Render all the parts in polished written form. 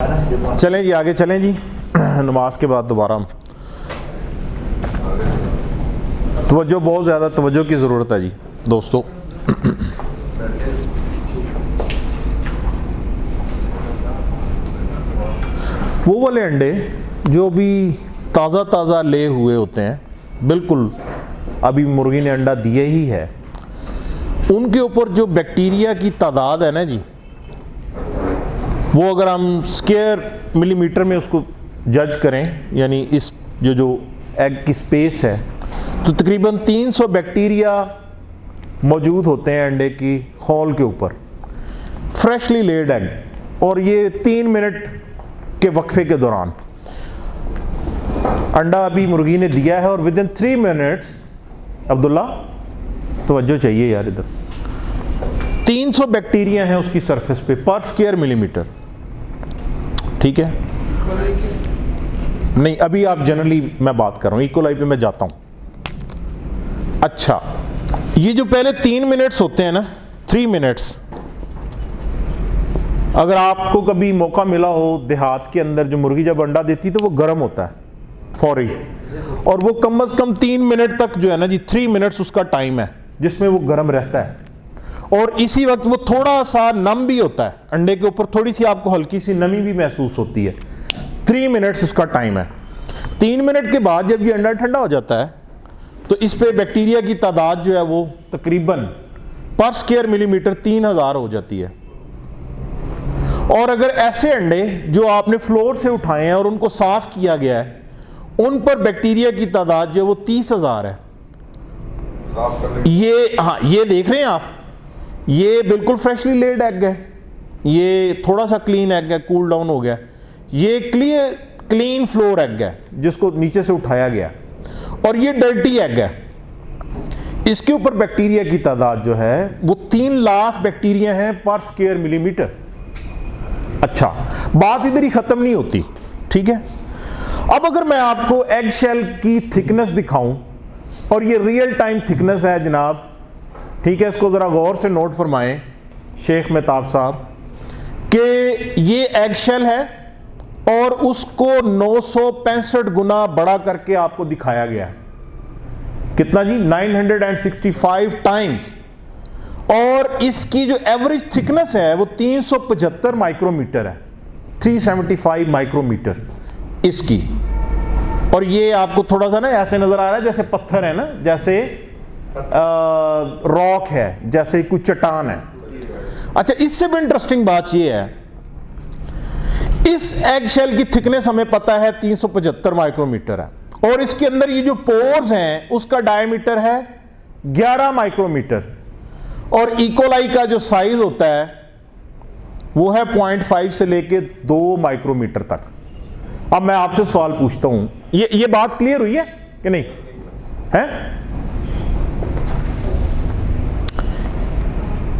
चलें जी, आगे चलें जी। नमाज के बाद दोबारा हम तवज्जो, बहुत ज़्यादा तवज्जो की ज़रूरत है जी दोस्तों। वो वाले अंडे जो भी ताज़ा ताज़ा ले हुए होते हैं, बिल्कुल अभी मुर्गी ने अंडा दिए ही है, उनके ऊपर जो बैक्टीरिया की तादाद है ना जी, वो अगर हम स्क्वायर मिलीमीटर में उसको जज करें, यानी इस जो एग की स्पेस है, तो तकरीबन 300 बैक्टीरिया मौजूद होते हैं अंडे की खोल के ऊपर, फ्रेशली लेड एग। और ये 3 मिनट के वक्फे के दौरान अंडा अभी मुर्गी ने दिया है और विद इन 3 मिनट्स, अब्दुल्ला तवज्जो चाहिए यार इधर, 300 बैक्टीरिया हैं उसकी सरफेस पे पर स्क्वायर मिलीमीटर। ठीक है, नहीं अभी आप जनरली मैं बात कर रहा हूं, इकोलाई पे मैं जाता हूं। अच्छा, ये जो पहले 3 मिनट्स होते हैं ना, 3 मिनट्स, अगर आपको कभी मौका मिला हो देहात के अंदर, जो मुर्गी जब अंडा देती तो वो गर्म होता है फौरी, और वो कम से कम 3 मिनट तक जो है ना जी, 3 मिनट्स उसका टाइम है जिसमें वो गर्म रहता है, और इसी वक्त वो थोड़ा सा नम भी होता है, अंडे के ऊपर थोड़ी सी आपको हल्की सी नमी भी महसूस होती है। 3 मिनट्स उसका टाइम है। 3 मिनट के बाद जब ये अंडा ठंडा हो जाता है तो इस पे बैक्टीरिया की तादाद जो है वो तकरीबन पर स्क्वायर मिलीमीटर 3000 हो जाती है। और अगर ऐसे अंडे जो आपने फ्लोर से उठाए हैं और उनको साफ किया गया है, उन पर बैक्टीरिया की तादाद जो है वो 30,000 है। ये, हाँ, ये देख रहे हैं आप, ये बिल्कुल फ्रेशली लेड एग है, ये थोड़ा सा क्लीन एग है, कूल डाउन हो गया। ये क्लीन फ्लोर एग है जिसको नीचे से उठाया गया, और ये डर्टी एग है। इसके ऊपर बैक्टीरिया की तादाद जो है वो 3 लाख बैक्टीरिया हैं पर स्क्वायर मिलीमीटर। अच्छा, बात इधर ही खत्म नहीं होती, ठीक है। अब अगर मैं आपको एग शेल की थिकनेस दिखाऊं, और ये रियल टाइम थिकनेस है जनाब, ठीक है, इसको ज़रा गौर से नोट फरमाएं शेख मेहताब साहब, कि ये एग शेल है और उसको 965 गुना बड़ा करके आपको दिखाया गया है। कितना जी? 965 टाइम्स। और इसकी जो एवरेज थिकनेस है वो 375 माइक्रोमीटर है, 375 माइक्रोमीटर इसकी। और ये आपको थोड़ा सा ना ऐसे नजर आ रहा है जैसे पत्थर है ना, जैसे रॉक है, जैसे कोई चट्टान है। अच्छा, इससे भी इंटरेस्टिंग बात ये है, इस एग शेल की थिकनेस हमें पता है 375 माइक्रोमीटर है, और इसके अंदर ये जो पोर्स हैं उसका डायमीटर है 11 माइक्रोमीटर, और इकोलाई का जो साइज होता है वो है 0.5 से लेके 2 माइक्रोमीटर तक। अब मैं आपसे सवाल पूछता हूं, ये बात क्लियर हुई है कि नहीं है?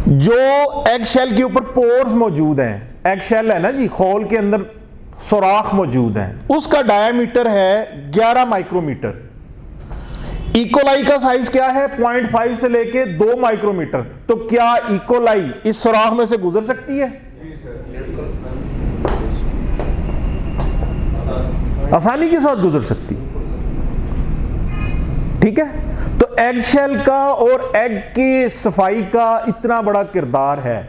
जो एग शेल के ऊपर पोर्स मौजूद हैं, एग शेल है ना जी, खोल के अंदर सुराख मौजूद हैं, उसका डायमीटर है 11 माइक्रोमीटर। इकोलाई का साइज क्या है? 0.5 से लेके 2 माइक्रोमीटर। तो क्या इकोलाई इस सुराख में से गुजर सकती है? आसानी के साथ गुजर सकती, ठीक है। तो एग शेल का और एग की सफाई का इतना बड़ा किरदार है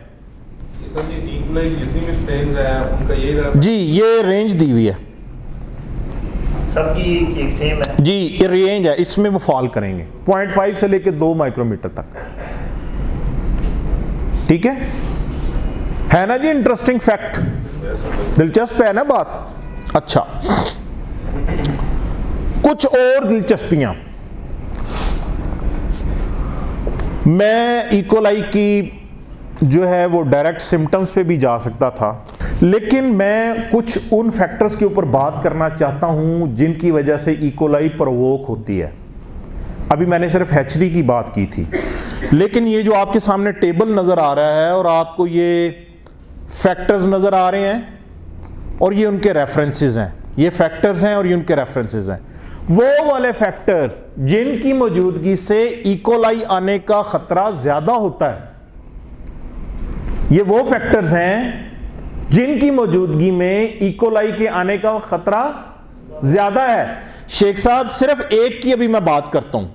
जी। ये रेंज दी हुई है सबकी, एक सेम है जी, ये रेंज है, इसमें वो फॉल करेंगे 0.5 से लेके 2 माइक्रोमीटर तक, ठीक है ना जी। इंटरेस्टिंग फैक्ट, दिलचस्प है ना बात। अच्छा, कुछ और दिलचस्पियां, मैं इकोलाई की जो है वो डायरेक्ट सिम्टम्स पे भी जा सकता था, लेकिन मैं कुछ उन फैक्टर्स के ऊपर बात करना चाहता हूं जिनकी वजह से इकोलाई प्रोवोक होती है। अभी मैंने सिर्फ हैचरी की बात की थी, लेकिन ये जो आपके सामने टेबल नज़र आ रहा है और आपको ये फैक्टर्स नज़र आ रहे हैं, और ये उनके रेफरेंसेस हैं, ये फैक्टर्स हैं और ये उनके रेफरेंसेस हैं, वो वाले फैक्टर्स जिनकी मौजूदगी से इकोलाई आने का खतरा ज्यादा होता है। ये वो फैक्टर्स हैं जिनकी मौजूदगी में इकोलाई के आने का खतरा ज्यादा है। शेख साहब सिर्फ एक की अभी मैं बात करता हूं,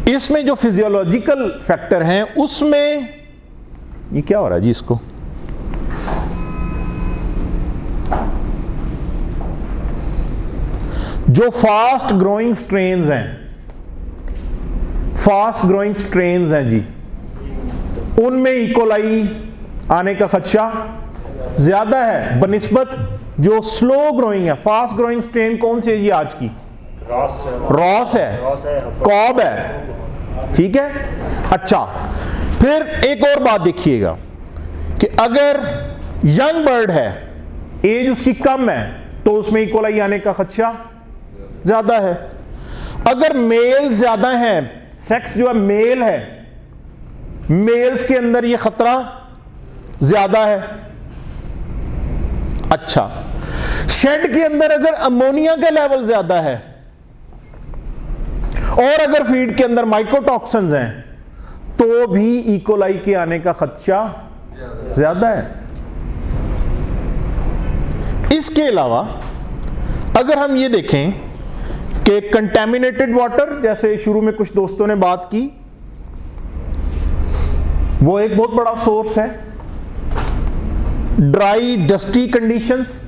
इसमें जो फिजियोलॉजिकल फैक्टर हैं उसमें ये क्या हो रहा है जी, इसको जो फास्ट ग्रोइंग स्ट्रेन्स हैं जी, उनमें इकोलाई आने का खदशा ज्यादा है बनिस्बत जो स्लो ग्रोइंग है। फास्ट ग्रोइंग स्ट्रेन कौन सी है जी आज की? रॉस है, कॉब है, ठीक है। अच्छा, फिर एक और बात देखिएगा कि अगर यंग बर्ड है, एज उसकी कम है, तो उसमें इकोलाई आने का खदशा ज्यादा है। अगर मेल ज्यादा है, सेक्स जो है मेल है, मेल्स के अंदर यह खतरा ज्यादा है। अच्छा, शेड के अंदर अगर अमोनिया का लेवल ज्यादा है और अगर फीड के अंदर माइकोटॉक्सिन्स हैं तो भी इकोलाई के आने का खदशा ज्यादा है। इसके अलावा अगर हम ये देखें कि कंटेमिनेटेड वाटर, जैसे शुरू में कुछ दोस्तों ने बात की, वो एक बहुत बड़ा सोर्स है। ड्राई डस्टी कंडीशंस,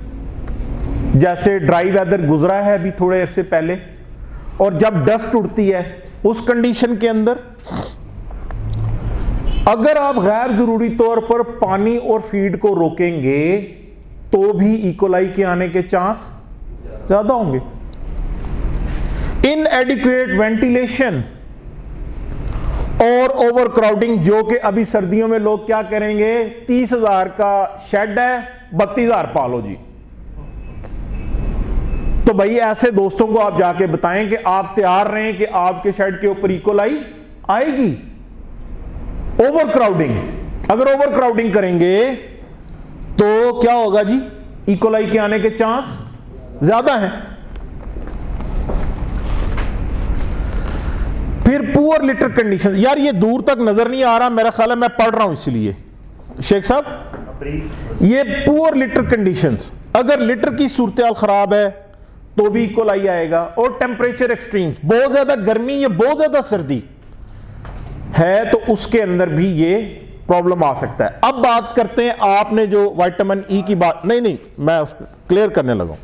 जैसे ड्राई वेदर गुजरा है अभी थोड़े अरसे पहले, और जब डस्ट उड़ती है उस कंडीशन के अंदर अगर आप गैर जरूरी तौर पर पानी और फीड को रोकेंगे तो भी इकोलाई के आने के चांस ज्यादा होंगे। इनएडिक्वेट वेंटिलेशन और ओवर क्राउडिंग, जो कि अभी सर्दियों में लोग क्या करेंगे, 30,000 का शेड है, 32,000 पालो जी। तो भाई ऐसे दोस्तों को आप जाके बताएं कि आप तैयार रहें कि आपके शेड के ऊपर इकोलाई आएगी। ओवर क्राउडिंग, अगर ओवर क्राउडिंग करेंगे तो क्या होगा जी, इकोलाई के आने के चांस ज्यादा हैं। फिर पुअर लिटर कंडीशन, यार ये दूर तक नजर नहीं आ रहा, मेरा ख्याल है मैं पढ़ रहा हूं इसलिए। शेख साहब, ये पुअर लिटर कंडीशंस, अगर लिटर की सूरत खराब है तो भी इकोलाई आएगा। और टेम्परेचर एक्सट्रीम्स, बहुत ज्यादा गर्मी या बहुत ज्यादा सर्दी है तो उसके अंदर भी ये प्रॉब्लम आ सकता है। अब बात करते हैं, आपने जो विटामिन ई की बात, नहीं मैं उसको क्लियर करने लगा।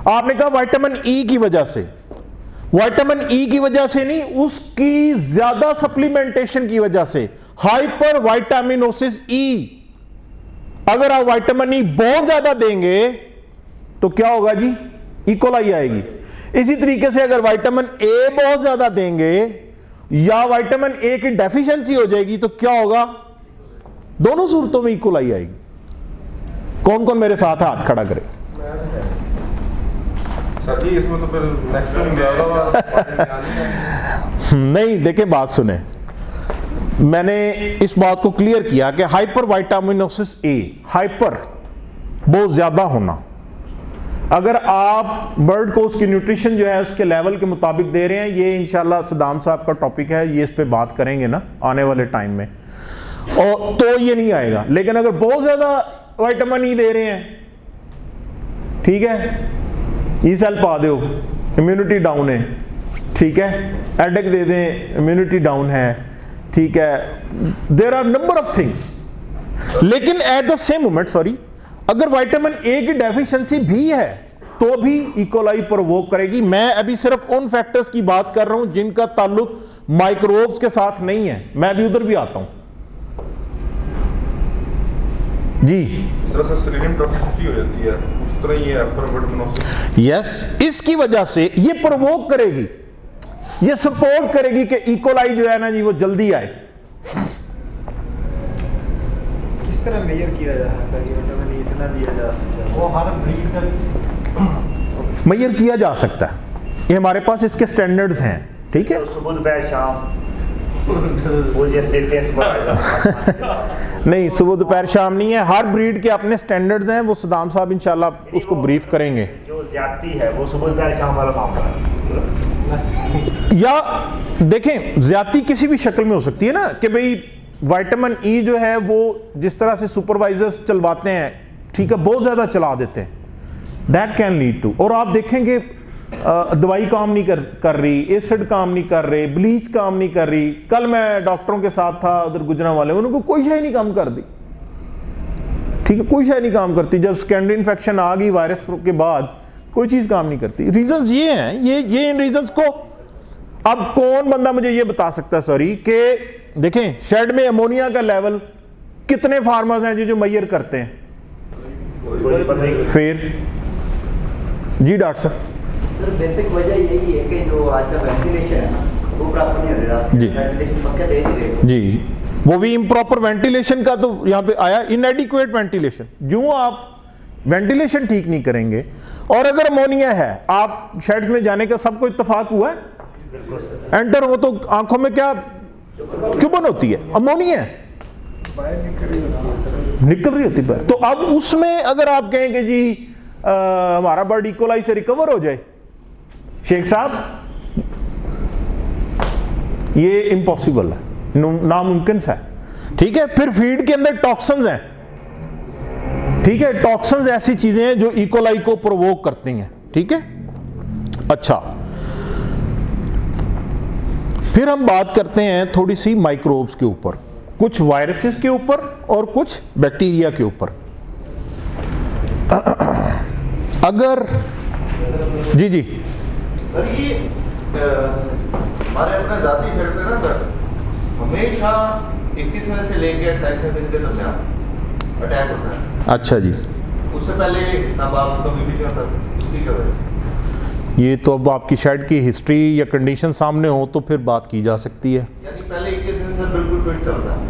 आपने कहा विटामिन ई की वजह से, विटामिन ई की वजह से नहीं, उसकी ज्यादा सप्लीमेंटेशन की वजह से, हाइपर विटामिनोसिस ई। अगर आप विटामिन ई बहुत ज्यादा देंगे तो क्या होगा जी, इकोलाई आएगी। इसी तरीके से अगर विटामिन ए बहुत ज्यादा देंगे या विटामिन ए की डेफिशिएंसी हो जाएगी तो क्या होगा, दोनों सूरतों में इकोलाई आएगी। कौन कौन मेरे साथ हाथ खड़ा करे? सर जी इसमें तो फिर मैक्सिमम नहीं, देखे बात सुने, मैंने इस बात को क्लियर किया कि हाइपर विटामिनोसिस ए, हाइपर बहुत ज्यादा होना, अगर आप बर्ड को उसकी न्यूट्रिशन जो है उसके लेवल के मुताबिक दे रहे हैं, ये इंशाल्लाह सदाम साहब का टॉपिक है, ये इस पे बात करेंगे ना आने वाले टाइम में, और तो ये नहीं आएगा। लेकिन अगर बहुत ज्यादा विटामिन ई दे रहे हैं, ठीक है, ई सेल पा दो, इम्यूनिटी डाउन है, ठीक है, एडेक दे दें, इम्यूनिटी डाउन है, ठीक है, there are number of things. लेकिन at the same moment, sorry, अगर विटामिन ए की डेफिशिएंसी भी है तो भी इकोलाई प्रोवोक करेगी। मैं अभी सिर्फ उन फैक्टर्स की बात कर रहा हूं जिनका ताल्लुक माइक्रोब्स के साथ नहीं है, मैं भी उधर भी आता हूं जी। इस तरह से सेलेनियम टॉक्सिसिटी हो जाती है, उस तरह ये हाइपरविटामिनोसिस, यस, इसकी वजह से ये प्रोवोक करेगी, ये सपोर्ट करेगी कि इकोलाई जो है ना जी वो जल्दी आए। किस तरह मेजर किया जा सकता है कि विटामिन ई इतना दिया जा सकता है? वो हर ब्रीड का मेजर किया जा सकता है, ये हमारे पास इसके स्टैंडर्ड्स हैं, ठीक है। सुबह दोपहर शाम वो जैसे देते हैं सुबह नहीं, सुबह दोपहर शाम नहीं है, हर ब्रीड के अपने स्टैंडर्ड्स हैं, वो सदाम साहब इंशाल्लाह उसको ब्रीफ करेंगे। जो ज्यादती है वो सुबह दोपहर शाम वाला मामला है। या देखें, ज्यादती किसी भी शक्ल में हो सकती है ना, कि भाई विटामिन ई जो है वो जिस तरह से सुपरवाइजर्स चलवाते हैं, ठीक है, बहुत ज़्यादा चला देते हैं, दैट कैन लीड टू। और आप देखेंगे दवाई काम नहीं कर रही, एसिड काम नहीं कर रहे, ब्लीच काम नहीं कर रही। कल मैं डॉक्टरों के साथ था उधर गुजरा वाले, उनको कोई शय नहीं काम कर दी, ठीक है, कोई शय नहीं काम करती। जब सेकेंडरी इन्फेक्शन आ गई वायरस के बाद कोई चीज़ काम नहीं करती। रीजंस ये हैं, ये इन रीजंस को अब कौन बंदा मुझे ये बता सकता है सॉरी कि देखें शेड में अमोनिया का लेवल कितने फार्मर्स हैं जो मेजर करते हैं? फिर जी डॉक्टर साहब, सर बेसिक वजह यही है कि जो आज का वेंटिलेशन है ना वो प्रॉपर नहीं हो रहा जी। वेंटिलेशन पक्का दे नहीं रहे जी, वो भी इम्प्रॉपर वेंटिलेशन का तो यहाँ पे आया, इनएडिक्वेट वेंटिलेशन। जो आप वेंटिलेशन ठीक नहीं करेंगे और अगर अमोनिया है, आप शेड्स में जाने का सबको इत्तेफाक हुआ है, एंटर हो तो आंखों में क्या चुभन होती है, अमोनिया है, निकल रही होती है। तो अब उसमें अगर आप कहेंगे जी हमारा बर्ड इकोलाई से रिकवर हो जाए, शेख साहब ये इम्पॉसिबल है, नामुमकिन सा है, ठीक है। फिर फीड के अंदर टॉक्सिन्स हैं, ठीक है, टॉक्सिन्स ऐसी चीजें हैं जो इकोलाई को प्रोवोक करती हैं, ठीक है। अच्छा, फिर हम बात करते हैं थोड़ी सी माइक्रोब्स के ऊपर, कुछ वायरसेस के ऊपर और कुछ बैक्टीरिया के ऊपर। अगर जी जी सर ये हमारे अपने जाति शेड पे ना सर हमेशा 21वें से लेके 28वें दिन के दरमियान अटैक होता है। अच्छा जी, उससे पहले नाबाद कभी भी नहीं होता, उसकी क्या वजह? ये तो अब आपकी शेड की हिस्ट्री या कंडीशन सामने हो तो फिर बात की जा सकती है। यानी पहले 21 दिन से बिल्कुल फिट चलता है,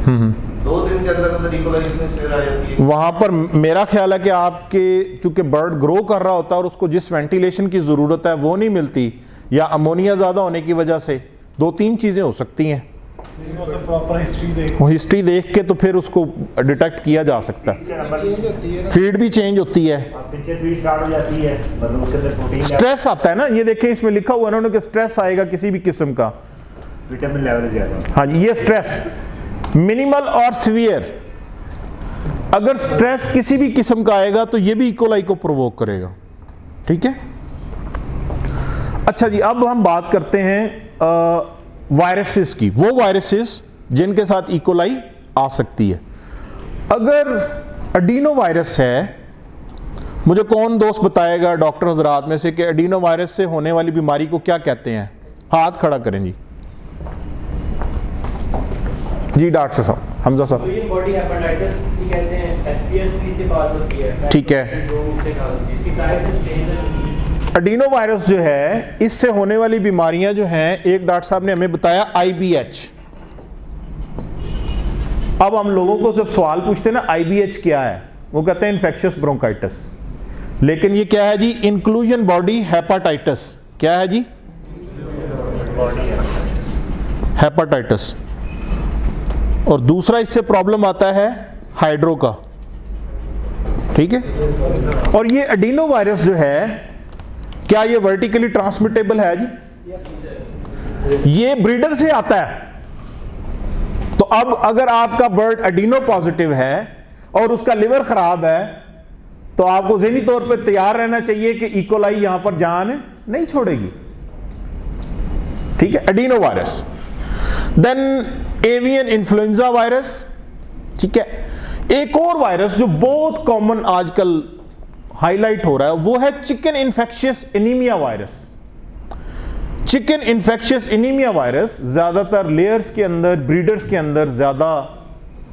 2 दिन के अंदर अंदर इकोलाई फिर आ जाती है। वहां पर मेरा ख्याल है कि आपके चूंकि बर्ड ग्रो कर रहा होता है और उसको जिस वेंटिलेशन की ज़रूरत है वो नहीं मिलती, या अमोनिया ज़्यादा होने की वजह से, 2-3 चीज़ें हो सकती हैं। प्रॉपर हिस्ट्री देख के तो फिर उसको डिटेक्ट किया जा सकता है। फीड भी चेंज होती है, स्टार्ट हो जाती है, मतलब उसके अंदर प्रोटीन स्ट्रेस आता है ना, ये देखें इसमें लिखा हुआ है ना कि स्ट्रेस आएगा किसी भी किस्म का, विटामिन लेवल ज्यादा। हाँ जी, ये स्ट्रेस मिनिमल और सीवियर, अगर स्ट्रेस किसी भी किस्म का आएगा तो ये भी इकोलाई को प्रोवोक करेगा, ठीक है। अच्छा जी, अब हम बात करते हैं वायरसेस की, वो वायरसेस जिनके साथ इकोलाई आ सकती है। अगर एडिनो वायरस है, मुझे कौन दोस्त बताएगा डॉक्टर हजरात में से कि एडिनो वायरस से होने वाली बीमारी को क्या कहते हैं? हाथ खड़ा करें जी। जी डॉक्टर साहब, हमजा साहब। बॉडी हेपेटाइटिस भी कहते हैं, एचपीएसवी से बात होती है, ठीक है। इसकी टाइप एडिनो वायरस जो है, इससे होने वाली बीमारियां जो हैं, एक डॉक्टर साहब ने हमें बताया IBH। अब हम लोगों को जब सवाल पूछते हैं ना IBH क्या है, वो कहते हैं इन्फेक्शियस ब्रोंकाइटिस, लेकिन ये क्या है जी? Inclusion body hepatitis. क्या है जी? हेपाटाइटिस। और दूसरा इससे प्रॉब्लम आता है हाइड्रो का, ठीक है। और ये एडिनो वायरस जो है, क्या ये वर्टिकली ट्रांसमिटेबल है जी? ये ब्रीडर से आता है। तो अब अगर आपका बर्ड एडिनो पॉजिटिव है और उसका लिवर खराब है, तो आपको ज़हनी तौर पे तैयार रहना चाहिए कि इकोलाई यहां पर जान नहीं छोड़ेगी, ठीक है। Adenovirus. Then avian influenza virus, ठीक है। एक और वायरस जो बहुत कॉमन आजकल हाईलाइट हो रहा है, वो है chicken infectious anaemia virus. Chicken infectious anaemia virus ज्यादातर लेयर्स के अंदर, ब्रीडर्स के अंदर ज्यादा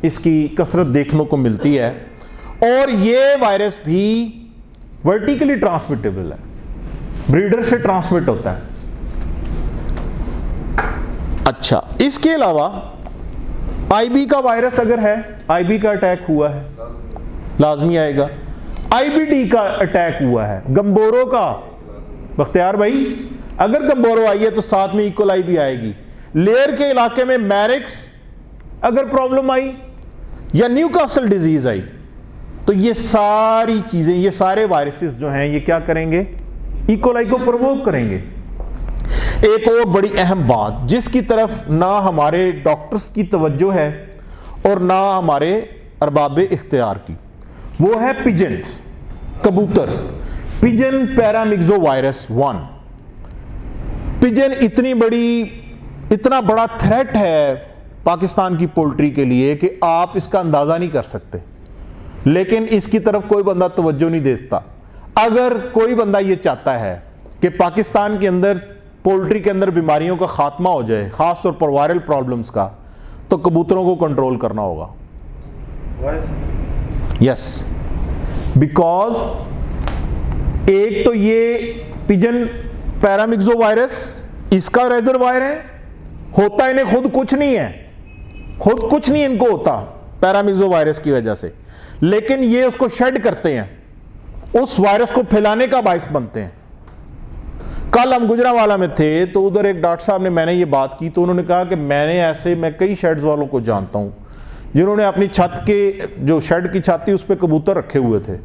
इसकी कसरत देखने को मिलती है, और ये वायरस भी वर्टिकली ट्रांसमिटेबल है, ब्रीडर से ट्रांसमिट होता है। अच्छा, इसके अलावा IB का वायरस अगर है, IB का अटैक हुआ है, लाजमी आएगा। IBD का अटैक हुआ है, गंबोरो का, बख्तियार भाई, अगर गंबोरो आई है तो साथ में इकोलाई भी आएगी। लेयर के इलाके में मैरिक्स अगर प्रॉब्लम आई, या न्यूकासल डिजीज आई, तो ये सारी चीजें, ये सारे वायरसेस जो हैं, ये क्या करेंगे? इकोलाई को प्रोवोक करेंगे। एक और बड़ी अहम बात जिसकी तरफ ना हमारे डॉक्टर्स की तवज्जो है और ना हमारे अरबाब इख्तियार की। वो है पिजन्स, कबूतर, पिजन पैरामिक्सोवायरस 1। पिजन इतना बड़ा थ्रेट है पाकिस्तान की पोल्ट्री के लिए कि आप इसका अंदाज़ा नहीं कर सकते, लेकिन इसकी तरफ कोई बंदा तवज्जो नहीं देता। अगर कोई बंदा ये चाहता है कि पाकिस्तान के अंदर पोल्ट्री के अंदर बीमारियों का खात्मा हो जाए, ख़ास तौर पर वायरल प्रॉब्लम्स का, तो कबूतरों को कंट्रोल करना होगा। यस, बिकॉज एक तो ये पिजन पैरामिक्सोवायरस इसका रेजरवायर है, होता इन्हें खुद कुछ नहीं है, खुद कुछ नहीं इनको होता पैरामिक्सोवायरस की वजह से, लेकिन ये उसको शेड करते हैं, उस वायरस को फैलाने का बायस बनते हैं। कल हम गुजरांवाला में थे तो उधर एक डॉक्टर साहब ने, मैंने ये बात की तो उन्होंने कहा कि मैं कई शेड्स वालों को जानता हूं जिन्होंने अपनी छत के, जो शेड की छत थी उस पर कबूतर रखे हुए थे,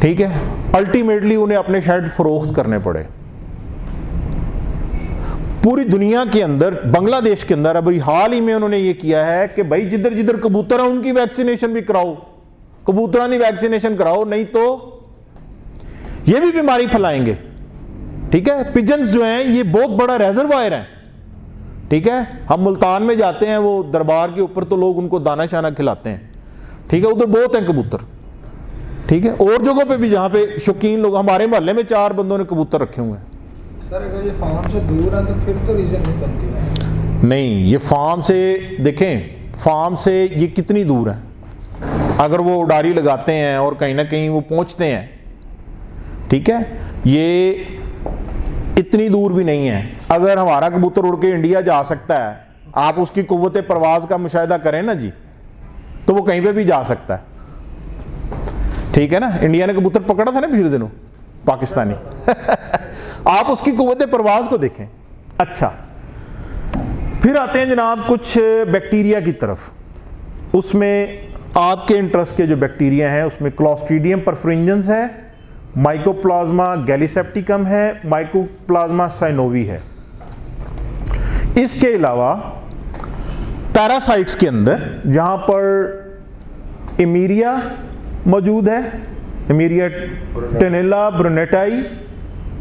ठीक है, अल्टीमेटली उन्हें अपने शेड फरोख्त करने पड़े। पूरी दुनिया के अंदर, बांग्लादेश के अंदर अभी हाल ही में उन्होंने ये किया है कि भाई जिधर जिधर कबूतर है उनकी वैक्सीनेशन भी कराओ, कबूतरों की वैक्सीनेशन कराओ, नहीं तो ये भी बीमारी फैलाएंगे। ठीक है, पिजन्स जो हैं ये बहुत बड़ा रेजरवायर है। ठीक है, हम मुल्तान में जाते हैं, वो दरबार के ऊपर, तो लोग उनको दाना शाना खिलाते हैं। ठीक है, उधर बहुत हैं कबूतर। ठीक है, और जगहों पे भी जहाँ पे शौकीन लोग, हमारे मोहल्ले में 4 बंदों ने कबूतर रखे हुए हैं। सर अगर ये फार्म से दूर है तो फिर तो रीजन नहीं बनती ना। नहीं, ये फार्म से, देखें फार्म से ये कितनी दूर है, अगर वो उडारी लगाते हैं और कहीं ना कहीं वो पहुंचते हैं, ठीक है, ये इतनी दूर भी नहीं है। अगर हमारा कबूतर उड़ के इंडिया जा सकता है, आप उसकी कुव्वत परवाज का मुशाहिदा करें ना जी, तो वो कहीं पे भी जा सकता है। ठीक है ना, इंडिया ने कबूतर पकड़ा था ना पिछले दिनों, पाकिस्तानी आप उसकी कुव्वत परवाज को देखें। अच्छा, फिर आते हैं जनाब कुछ बैक्टीरिया की तरफ। उसमें आपके इंटरेस्ट के जो बैक्टीरिया हैं उसमें क्लोस्ट्रीडियम परफ्रिंजेंस है, माइकोप्लाज्मा गैलीसेप्टिकम है, माइकोप्लाज्मा साइनोवी है। इसके अलावा पैरासाइट्स के अंदर जहां पर एमीरिया मौजूद है, एमीरिया टेनेला ब्रुनेटाई,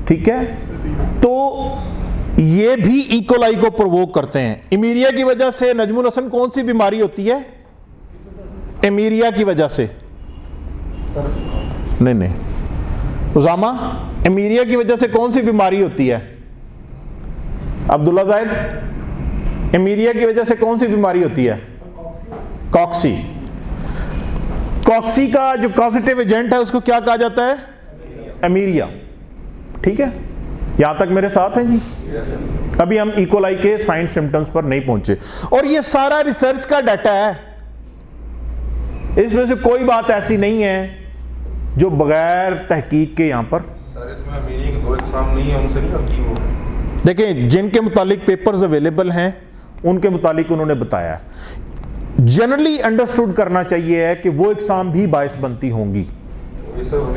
ठीक है, तो ये भी इकोलाई को प्रोवोक करते हैं। एमीरिया की वजह से नजमुल हसन कौन सी बीमारी होती है? एमीरिया की वजह से नहीं, उजामा, एमीरिया की वजह से कौन सी बीमारी होती है? अब्दुल्ला जाहिद, एमीरिया की वजह से कौन सी बीमारी होती है? कॉक्सी। कॉक्सी का जो पॉजिटिव एजेंट है उसको क्या कहा जाता है? एमीरिया। ठीक है, यहां तक मेरे साथ हैं जी? अभी हम इकोलाई के साइन सिम्टम्स पर नहीं पहुंचे, और ये सारा रिसर्च का डाटा है, इसमें से कोई बात ऐसी नहीं है जो बगैर तहकीक के यहां पर। सर इसमें मेरी 2 एग्जाम नहीं है, उनसे नहीं होती वो। देखें, जिनके मुतालिक पेपर्स अवेलेबल हैं उनके मुतालिक उन्होंने बताया है। जनरली अंडरस्टूड करना चाहिए है कि वो एग्जाम भी बायस बनती होंगी,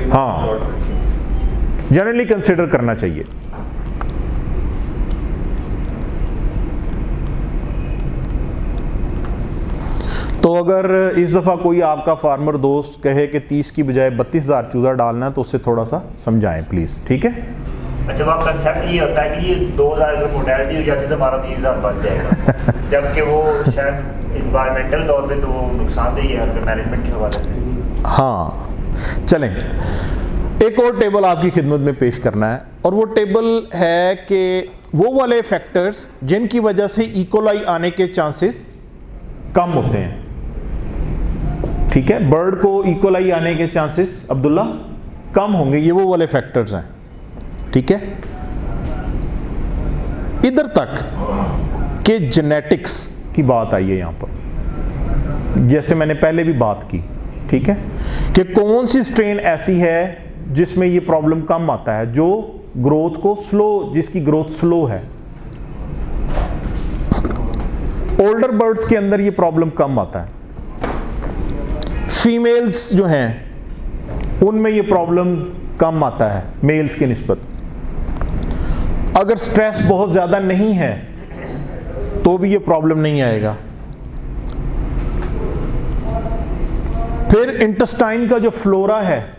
हाँ, जनरली कंसिडर करना चाहिए। तो अगर इस दफ़ा कोई आपका फार्मर दोस्त कहे कि 30 की बजाय 32,000 चूज़ा डालना है तो उससे थोड़ा सा समझाएं प्लीज़, ठीक है? अच्छा, वहाँ कंसेप्ट ये होता है कि ये 2,000 अगर मोर्टेलिटी हो जाती है तो हमारा 30,000 बच जाएगा, जबकि वो शायद इन्वायरमेंटल तौर पे तो वो नुकसानदेह है उनके मैनेजमेंट के हवाले से। हाँ, चलें, एक और टेबल आपकी खिदमत में पेश करना है, और वो टेबल है कि वो वाले फैक्टर्स जिनकी वजह से इकोलाई आने के चांसेस कम होते हैं। ठीक है, बर्ड को इकोलाई आने के चांसेस अब्दुल्ला कम होंगे, ये वो वाले फैक्टर्स हैं। ठीक है, इधर तक के जेनेटिक्स की बात आई है यहां पर, जैसे मैंने पहले भी बात की, ठीक है, कि कौन सी स्ट्रेन ऐसी है जिसमें ये प्रॉब्लम कम आता है, जो ग्रोथ को स्लो, जिसकी ग्रोथ स्लो है। ओल्डर बर्ड्स के अंदर ये प्रॉब्लम कम आता है, फीमेल्स जो हैं उनमें ये प्रॉब्लम कम आता है मेल्स की निस्बत। अगर स्ट्रेस बहुत ज़्यादा नहीं है तो भी ये प्रॉब्लम नहीं आएगा। फिर इंटेस्टाइन का जो फ्लोरा है,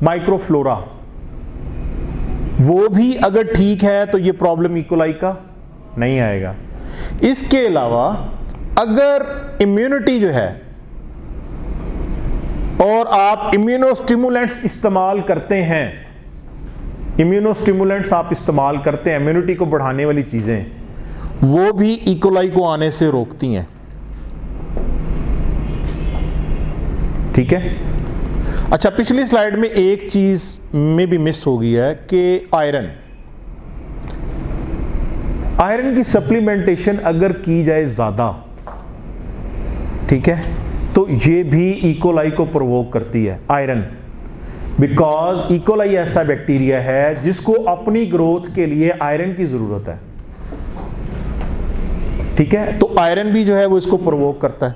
माइक्रोफ्लोरा, वो भी अगर ठीक है तो ये प्रॉब्लम इकोलाई का नहीं आएगा। इसके अलावा अगर इम्यूनिटी जो है और आप इम्यूनोस्टिमुलेंट्स इस्तेमाल करते हैं, इम्यूनोस्टिमुलेंट्स आप इस्तेमाल करते हैं, इम्यूनिटी को बढ़ाने वाली चीजें, वो भी इकोलाई को आने से रोकती हैं। ठीक है। अच्छा, पिछली स्लाइड में एक चीज में भी मिस हो गई है कि आयरन की सप्लीमेंटेशन अगर की जाए ज्यादा, ठीक है, तो ये भी इकोलाई को प्रोवोक करती है, आयरन। बिकॉज इकोलाई ऐसा बैक्टीरिया है जिसको अपनी ग्रोथ के लिए आयरन की जरूरत है। ठीक है, तो आयरन भी जो है वो इसको प्रोवोक करता है।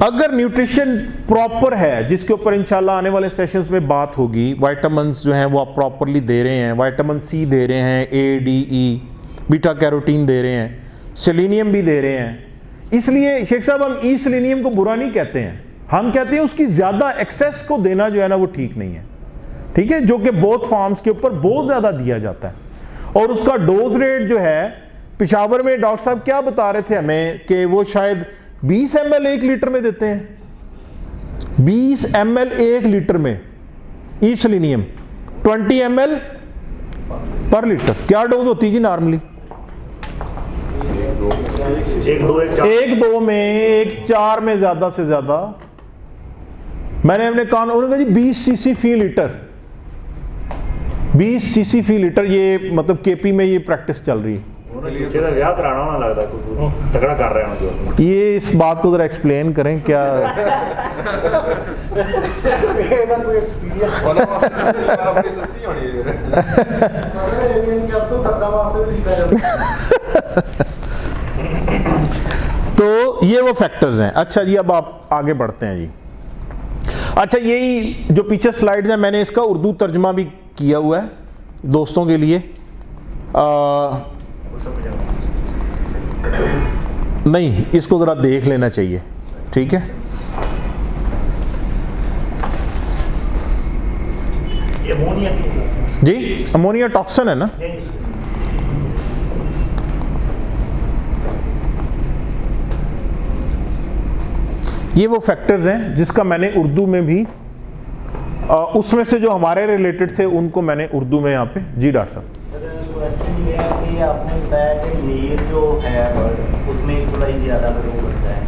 अगर न्यूट्रिशन प्रॉपर है, जिसके ऊपर इंशाल्लाह आने वाले सेशंस में बात होगी, विटामिन्स जो हैं वो आप प्रॉपरली दे रहे हैं, विटामिन सी दे रहे हैं, ए, डी, ई, बीटा कैरोटीन दे रहे हैं, सेलेनियम भी दे रहे हैं। इसलिए शेख साहब हम ई सेलेनियम को बुरा नहीं कहते हैं, हम कहते हैं उसकी ज्यादा एक्सेस को देना जो है ना वो ठीक नहीं है। ठीक है, जो कि बोथ फार्म्स के ऊपर बहुत ज्यादा दिया जाता है। और उसका डोज रेट जो है, पेशावर में डॉक्टर साहब क्या बता रहे थे हमें कि वो शायद 20 ml 1 लीटर में देते हैं, 20 ml 1 लीटर में ई सेलेनियम, 20 ml पर लीटर। क्या डोज होती है जी नॉर्मली? 1-2 में, 1-4 में ज्यादा से ज्यादा। मैंने अपने कान, उन्होंने कहा जी 20 cc फी लीटर, 20 cc फी लीटर, ये मतलब केपी में ये प्रैक्टिस चल रही है। तगड़ा कर रहे हैं जो ये इस बात को जरा एक्सप्लेन करें क्या? कोई एक्सपीरियंस सस्ती होनी तो ये वो फैक्टर्स हैं। अच्छा जी, अब आप आगे बढ़ते हैं जी। अच्छा, यही जो पीछे स्लाइड्स हैं, मैंने इसका उर्दू तर्जमा भी किया हुआ है दोस्तों के लिए। नहीं, इसको जरा देख लेना चाहिए। ठीक है, ये अमोनिया जी, अमोनिया टॉक्सिन है ना। ये वो फैक्टर्स हैं जिसका मैंने उर्दू में भी उसमें से जो हमारे रिलेटेड थे उनको मैंने उर्दू में यहाँ पे। जी डॉक्टर साहब। क्वेश्चन ये है कि आपने बताया कि मेल जो है उसमें इक्वलाई ज़्यादा ग्रो करता है,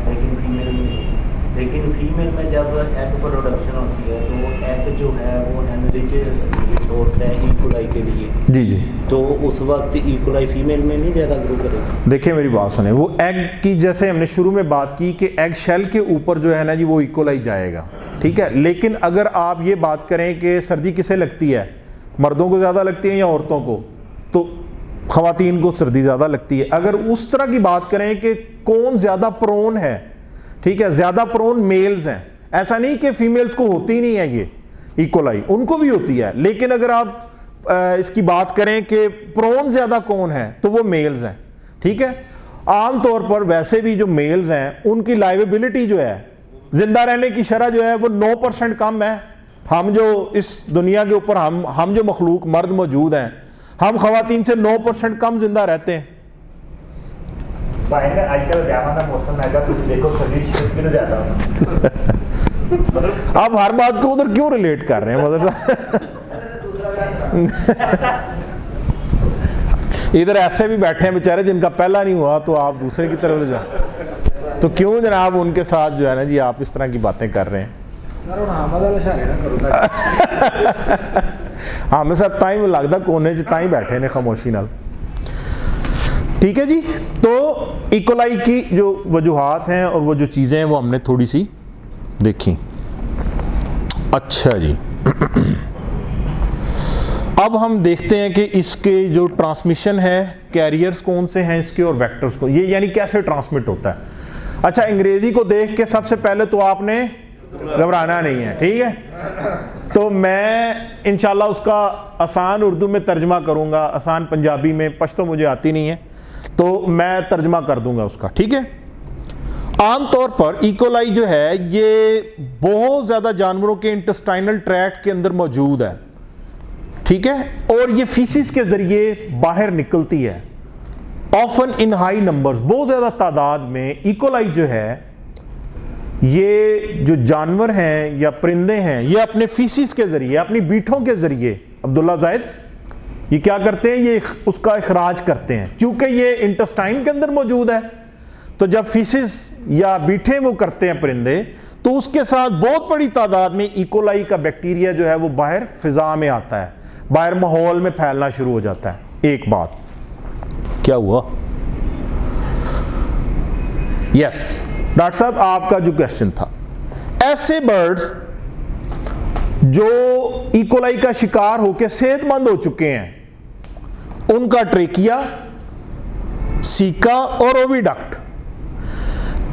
लेकिन फीमेल में जब एग प्रोडक्शन होती है तो एग जो है वो एनरिच रिसोर्स है इक्वलाई के लिए। जी जी। तो उस वक्त इक्वलाई फीमेल में नहीं ज़्यादा ग्रो करेगा। देखिए मेरी बात सुने, वो एग की जैसे हमने शुरू में बात की कि एग शेल के ऊपर जो है ना जी वो इक्वलाई जाएगा। ठीक है, लेकिन अगर आप ये बात करें कि सर्दी किसे लगती है, मर्दों को ज़्यादा लगती है या औरतों को, तो ख़वातीन को सर्दी ज़्यादा लगती है। अगर उस तरह की बात करें कि कौन ज़्यादा प्रोन है, ठीक है, ज़्यादा प्रोन मेल्स हैं। ऐसा नहीं कि फीमेल्स को होती नहीं है ये इकोलाई, उनको भी होती है। लेकिन अगर आप इसकी बात करें कि प्रोन ज़्यादा कौन है, तो वो मेल्स हैं। ठीक है, आमतौर पर वैसे भी जो मेल्स हैं उनकी लाइवेबिलिटी जो है, जिंदा रहने की शरह जो है वो 9% कम है। हम जो इस दुनिया के ऊपर हम जो मखलूक मर्द मौजूद हैं, हम ख़वातीन से 9% कम जिंदा रहते हैं। आजकल का मौसम है, देखो कितने ज्यादा मतलब आप हर बात को उधर क्यों रिलेट कर रहे हैं मतलब इधर ऐसे भी बैठे हैं बेचारे जिनका पहला नहीं हुआ, तो आप दूसरे की तरफ ले जाओ। तो क्यों जनाब उनके साथ जो है ना जी आप इस तरह की बातें कर रहे हैं? हाँ, मैं सब टाइम लगता कोने च ताई बैठे ने खामोशी नाल। ठीक है जी, तो इकोलाई की जो वजूहात हैं और वो जो चीज़ें हैं वो हमने थोड़ी सी देखी। अच्छा जी, अब हम देखते हैं कि इसके जो ट्रांसमिशन है, कैरियर्स कौन से हैं इसके और वेक्टर्स को, ये यानी कैसे ट्रांसमिट होता है। अच्छा, अंग्रेजी को देख के सबसे पहले तो आपने घबराना नहीं है, ठीक है। तो मैं इंशाल्लाह उसका आसान उर्दू में तर्जमा करूंगा, आसान पंजाबी में, पश्तो मुझे आती नहीं है तो मैं तर्जमा कर दूंगा उसका, ठीक है। आमतौर पर इकोलाई जो है ये बहुत ज़्यादा जानवरों के इंटेस्टाइनल ट्रैक्ट के अंदर मौजूद है, ठीक है, और ये फीसिस के ज़रिए बाहर निकलती है, ऑफन इन हाई नंबर्स, बहुत ज़्यादा तादाद में। इकोलाई जो है ये जो जानवर हैं या परिंदे हैं, ये अपने फीसिस के ज़रिए, अपनी बीठों के ज़रिए, अब्दुल्ला जाहिद, ये क्या करते हैं, ये उसका इखराज करते हैं। चूंकि ये इंटेस्टाइन के अंदर मौजूद है, तो जब फीसिस या बीठे वो करते हैं परिंदे, तो उसके साथ बहुत बड़ी तादाद में इकोलाई का बैक्टीरिया जो है वो बाहर फिजा में आता है, बाहर माहौल में फैलना शुरू हो जाता है। एक बात क्या हुआ? यस डॉक्टर साहब, आपका जो क्वेश्चन था, ऐसे बर्ड्स जो इकोलाई का शिकार होकर सेहतमंद हो चुके हैं, उनका ट्रेकिया, सीका और ओविडक्ट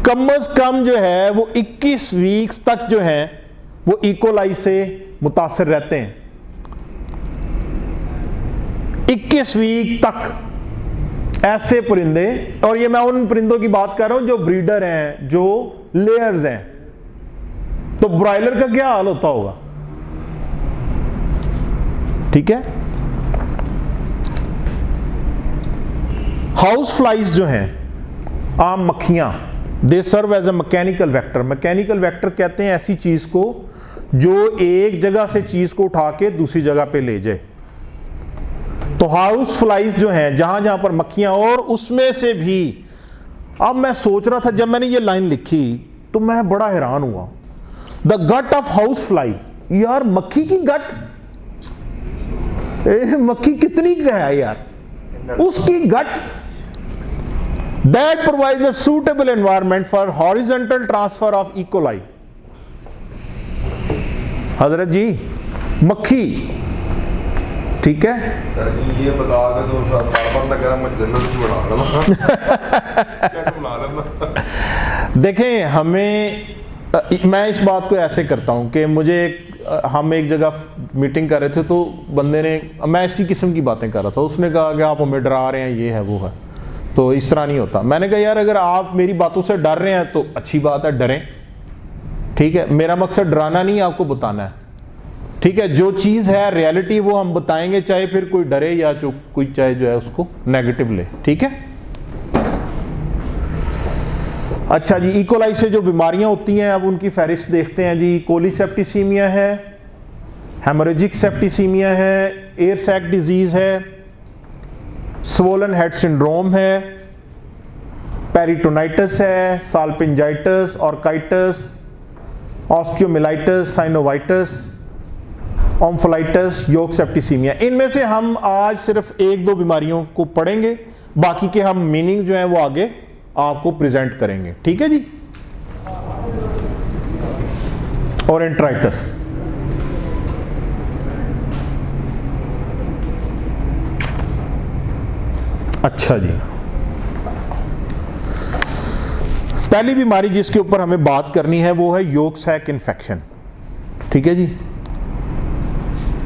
कम से कम जो है वो 21 वीक्स तक जो है वो इकोलाई से मुतासर रहते हैं। 21 वीक तक ऐसे परिंदे, और ये मैं उन परिंदों की बात कर रहा हूं जो ब्रीडर हैं, जो लेयर्स हैं। तो ब्रॉयलर का क्या हाल होता होगा, ठीक है। हाउस फ्लाइज जो हैं, आम मक्खियां, they serve as a mechanical vector. Mechanical vector कहते हैं ऐसी चीज को जो एक जगह से चीज को उठा के दूसरी जगह पे ले जाए। तो हाउस फ्लाइज जो हैं, जहां जहां पर मक्खियां, और उसमें से भी, अब मैं सोच रहा था जब मैंने ये लाइन लिखी तो मैं बड़ा हैरान हुआ, the gut of housefly, यार मक्खी की गट, मक्खी कितनी है यार, उसकी गट, that provides a suitable environment for horizontal transfer of E. coli। हजरत जी मक्खी, ठीक है, ये बता के तो साल तक मैं जन्नत में बना लूंगा। देखें, हमें, मैं इस बात को ऐसे करता हूं कि मुझे हम एक जगह मीटिंग कर रहे थे, तो बंदे ने, मैं इसी किस्म की बातें कर रहा था, उसने कहा कि आप हमें डरा रहे हैं, ये है वो है, तो इस तरह नहीं होता। मैंने कहा यार अगर आप मेरी बातों से डर रहे हैं तो अच्छी बात है, डरें, ठीक है, मेरा मकसद डराना नहीं, आपको बताना है, ठीक है। जो चीज़ है रियलिटी वो हम बताएंगे, चाहे फिर कोई डरे या जो कोई चाहे जो है उसको नेगेटिव ले, ठीक है। अच्छा जी, इकोलाई से जो बीमारियां होती हैं अब उनकी फहरिस्त देखते हैं जी। कोलीसेप्टिसीमिया है, हेमोरेजिक सेप्टिसीमिया है, एयर सैक डिजीज है, स्वोलन हेड सिंड्रोम है, पेरिटोनाइटिस है, साल्पिंजाइटिस, ऑर्काइटिस, ऑस्टियोमिलाइटिस, साइनोवाइटिस, ओम्फोलाइटिस, योग सेप्टिसीमिया। इनमें से हम आज सिर्फ एक दो बीमारियों को पढ़ेंगे, बाकी के हम मीनिंग जो है वो आगे आपको प्रेजेंट करेंगे, ठीक है जी। और एंट्राइटिस, अच्छा जी, पहली बीमारी जिसके ऊपर हमें बात करनी है वो है योग सैक इन्फेक्शन, ठीक है जी,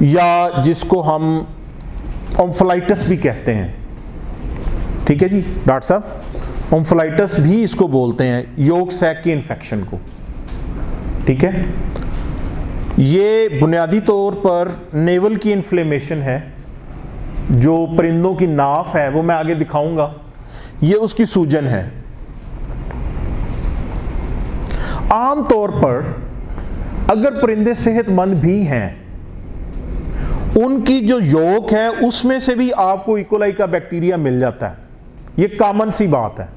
या जिसको हम ओम्फोलाइटिस भी कहते हैं, ठीक है जी डॉक्टर साहब, ओम्फोलाइटिस भी इसको बोलते हैं, योग सैक की इन्फेक्शन को, ठीक है। ये बुनियादी तौर पर नेवल की इन्फ्लेमेशन है, जो परिंदों की नाफ है वो मैं आगे दिखाऊंगा, ये उसकी सूजन है। आम तौर पर अगर परिंदे सेहतमंद भी हैं, उनकी जो यॉक है उसमें से भी आपको इकोलाई का बैक्टीरिया मिल जाता है, ये कॉमन सी बात है।